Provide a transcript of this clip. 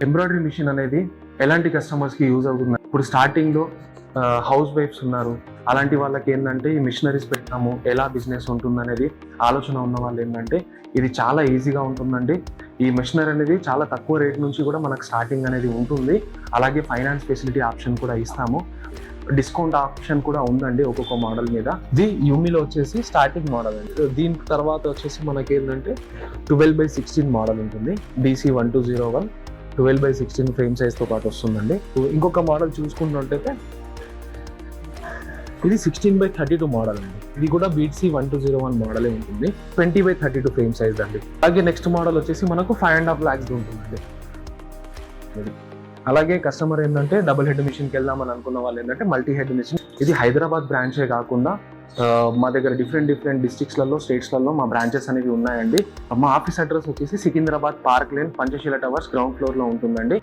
Embroidery machine అనేది ఎలాంటి కస్టమర్స్కి యూజ్ అవుతుంది? ఇప్పుడు స్టార్టింగ్లో హౌస్ వైఫ్స్ ఉన్నారు, అలాంటి వాళ్ళకి ఏంటంటే ఈ మిషనరీస్ పెట్టాము ఎలా బిజినెస్ ఉంటుందనేది ఆలోచన ఉన్న వాళ్ళు ఏంటంటే ఇది చాలా ఈజీగా ఉంటుందండి. ఈ మిషనరీ అనేది చాలా తక్కువ రేట్ నుంచి కూడా మనకు స్టార్టింగ్ అనేది ఉంటుంది. అలాగే ఫైనాన్స్ ఫెసిలిటీ ఆప్షన్ కూడా ఇస్తాము. డిస్కౌంట్ ఆప్షన్ కూడా ఉందండి ఒక్కొక్క మోడల్ మీద. ఇది యూమిలో వచ్చేసి స్టార్టింగ్ మోడల్ అండి. దీని తర్వాత వచ్చేసి మనకి ఏంటంటే 12/16 మోడల్ ఉంటుంది. DC1201 12/16 ఫ్రేమ్ సైజ్తో పాటు వస్తుందండి. ఇంకొక మోడల్ చూసుకున్నట్టయితే ఇది 16/32 మోడల్ అండి. ఇది కూడా BC1201 మోడలే ఉంటుంది. 20/32 ఫ్రేమ్ సైజ్ అండి. అలాగే నెక్స్ట్ మోడల్ వచ్చేసి మనకు 5.5 lakhs ఉంటుందండి. అలాగే కస్టమర్ ఏంటంటే డబుల్ హెడ్ మిషన్కి వెళ్దామని అనుకున్న వాళ్ళు ఏంటంటే మల్టీ హెడ్ మిషన్. ఇది హైదరాబాద్ బ్రాంచే కాకుండా మా దగ్గర డిఫరెంట్ డిస్ట్రిక్ట్స్లలో, స్టేట్స్లలో మా బ్రాంచెస్ అనేవి ఉన్నాయండి. మా ఆఫీస్ అడ్రస్ వచ్చేసి Secunderabad park lane, Panchsheel towers ground ఫ్లోర్లో ఉంటుందండి.